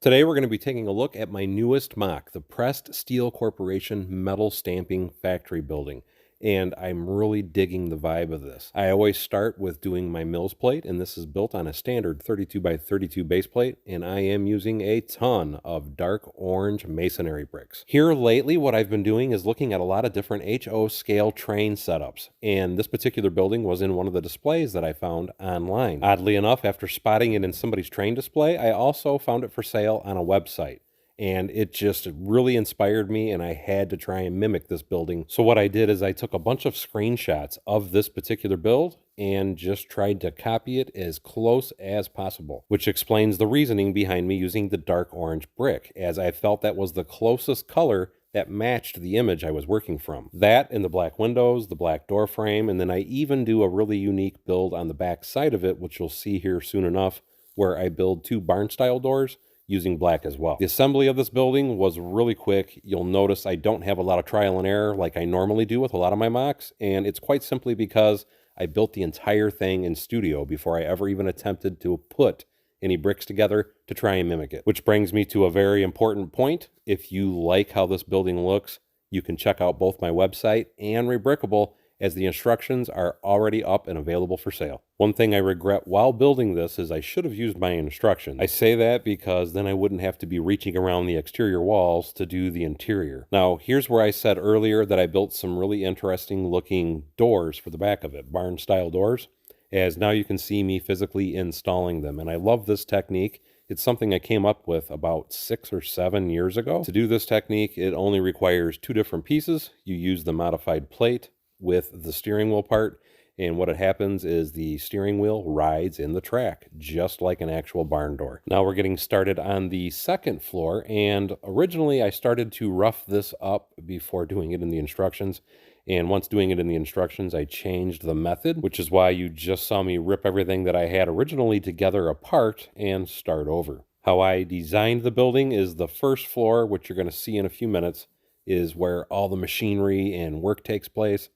Today we're going to be taking a look at my newest mock, the Pressed Steel Corporation Metal Stamping Factory Building. And I'm really digging the vibe of this. I always start with doing my mills plate, and this is built on a standard 32 by 32 base plate, and I am using a ton of dark orange masonry bricks. Here lately, what I've been doing is looking at a lot of different HO scale train setups, and this particular building was in one of the displays that I found online. Oddly enough, after spotting it in somebody's train display, I also found it for sale on a website. And it just really inspired me, and I had to try and mimic this building. So what I did is I took a bunch of screenshots of this particular build and just tried to copy it as close as possible, which explains the reasoning behind me using the dark orange brick, as I felt that was the closest color that matched the image I was working from. That and the black windows, the black door frame, and then I even do a really unique build on the back side of it, which you'll see here soon enough, where I build two barn-style doors using black as well. The assembly of this building was really quick. You'll notice I don't have a lot of trial and error like I normally do with a lot of my mocks, and it's quite simply because I built the entire thing in studio before I ever even attempted to put any bricks together to try and mimic it. Which brings me to a very important point. If you like how this building looks, you can check out both my website and Rebrickable, as the instructions are already up and available for sale. One thing I regret while building this is I should have used my instructions. I say that because then I wouldn't have to be reaching around the exterior walls to do the interior. Now, here's where I said earlier that I built some really interesting looking doors for the back of it, barn style doors, as now you can see me physically installing them. And I love this technique. It's something I came up with about 6 or 7 years ago. To do this technique, it only requires 2 different pieces. You use the modified plate with the steering wheel part, and what happens is the steering wheel rides in the track just like an actual barn door. Now we're getting started on the second floor, and originally I started to rough this up before doing it in the instructions, and once doing it in the instructions I changed the method, which is why you just saw me rip everything that I had originally together apart and start over. How I designed the building is the first floor, which you're going to see in a few minutes, is where all the machinery and work takes place.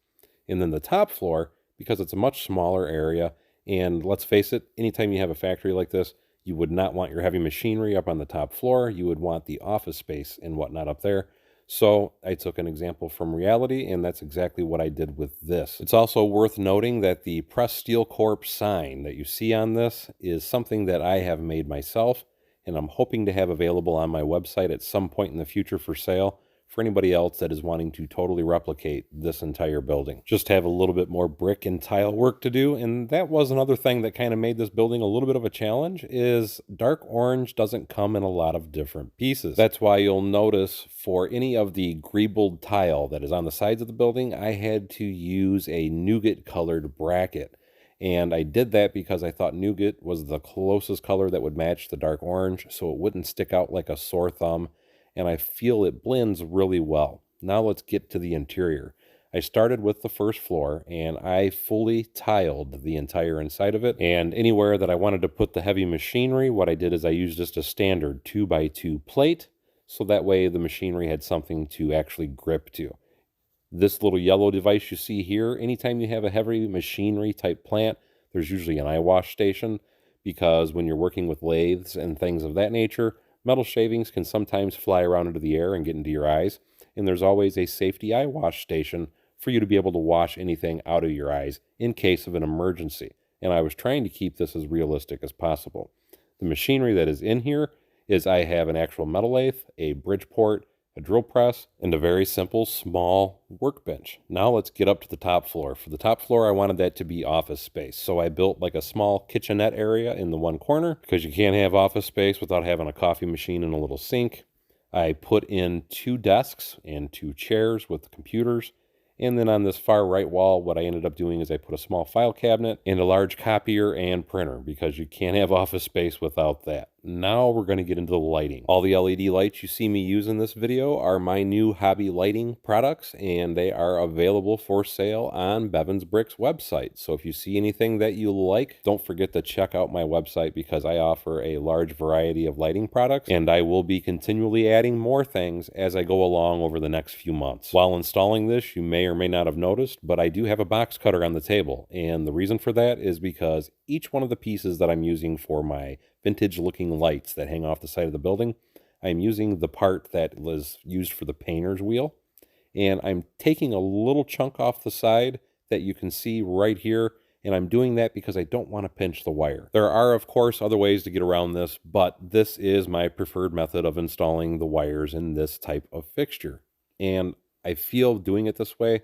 And then the top floor, because it's a much smaller area, and let's face it, anytime you have a factory like this, you would not want your heavy machinery up on the top floor. You would want the office space and whatnot up there. So I took an example from reality, and that's exactly what I did with this. It's also worth noting that the Pressed Steel Corp sign that you see on this is something that I have made myself, and I'm hoping to have available on my website at some point in the future for sale, for anybody else that is wanting to totally replicate this entire building. Just have a little bit more brick and tile work to do, and that was another thing that kind of made this building a little bit of a challenge, is dark orange doesn't come in a lot of different pieces. That's why you'll notice for any of the greebled tile that is on the sides of the building, I had to use a nougat colored bracket. And I did that because I thought nougat was the closest color that would match the dark orange, so it wouldn't stick out like a sore thumb, and I feel it blends really well. Now let's get to the interior. I started with the first floor, and I fully tiled the entire inside of it, and anywhere that I wanted to put the heavy machinery, what I did is I used just a standard 2x2 plate, so that way the machinery had something to actually grip to. This little yellow device you see here, anytime you have a heavy machinery type plant, there's usually an eye wash station, because when you're working with lathes and things of that nature, metal shavings can sometimes fly around into the air and get into your eyes, and there's always a safety eye wash station for you to be able to wash anything out of your eyes in case of an emergency. And I was trying to keep this as realistic as possible. The machinery that is in here is I have an actual metal lathe, a Bridgeport, a drill press, and a very simple small workbench. Now let's get up to the top floor. For the top floor, I wanted that to be office space. So I built like a small kitchenette area in the one corner, because you can't have office space without having a coffee machine and a little sink. I put in 2 desks and 2 chairs with the computers. And then on this far right wall, what I ended up doing is I put a small file cabinet and a large copier and printer, because you can't have office space without that. Now we're going to get into the lighting. All the LED lights you see me use in this video are my new hobby lighting products, and they are available for sale on Bevins Bricks website. So if you see anything that you like, don't forget to check out my website, because I offer a large variety of lighting products, and I will be continually adding more things as I go along over the next few months. While installing this, you may or may not have noticed, but I do have a box cutter on the table, and the reason for that is because each one of the pieces that I'm using for my vintage looking lights that hang off the side of the building. I'm using the part that was used for the painter's wheel, and I'm taking a little chunk off the side that you can see right here, and I'm doing that because I don't want to pinch the wire. There are, of course, other ways to get around this, but this is my preferred method of installing the wires in this type of fixture. And I feel doing it this way,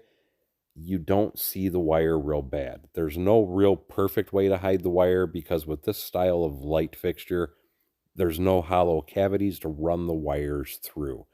you don't see the wire real bad. There's no real perfect way to hide the wire because with this style of light fixture, there's no hollow cavities to run the wires through.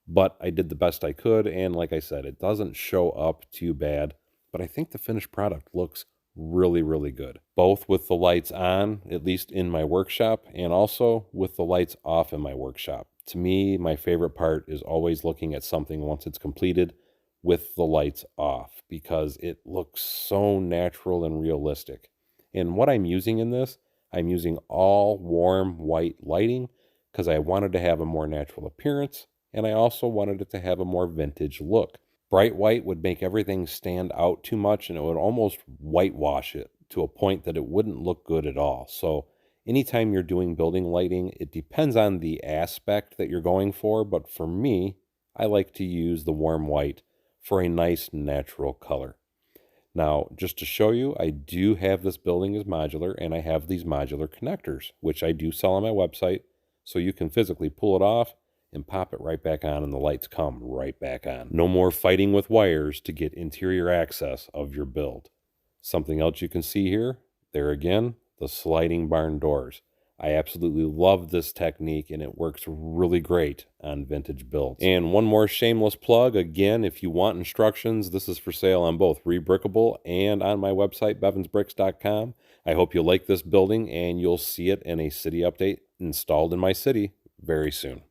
But I did the best I could, and like I said, it doesn't show up too bad, but I think the finished product looks really, really good. Both with the lights on, at least in my workshop, and also with the lights off in my workshop. To me, my favorite part is always looking at something once it's completed with the lights off because it looks so natural and realistic. And what I'm using in this, I'm using all warm white lighting because I wanted to have a more natural appearance, and I also wanted it to have a more vintage look. Bright white would make everything stand out too much, and it would almost whitewash it to a point that it wouldn't look good at all. So anytime you're doing building lighting, it depends on the aspect that you're going for, but for me, I like to use the warm white for a nice natural color. Now, just to show you, I do have this building as modular, and I have these modular connectors, which I do sell on my website, so you can physically pull it off and pop it right back on, and the lights come right back on. No more fighting with wires to get interior access of your build. Something else you can see here, there again, the sliding barn doors. I absolutely love this technique, and it works really great on vintage builds. And one more shameless plug, again, if you want instructions, this is for sale on both Rebrickable and on my website, bevinsbricks.com. I hope you like this building, and you'll see it in a city update installed in my city very soon.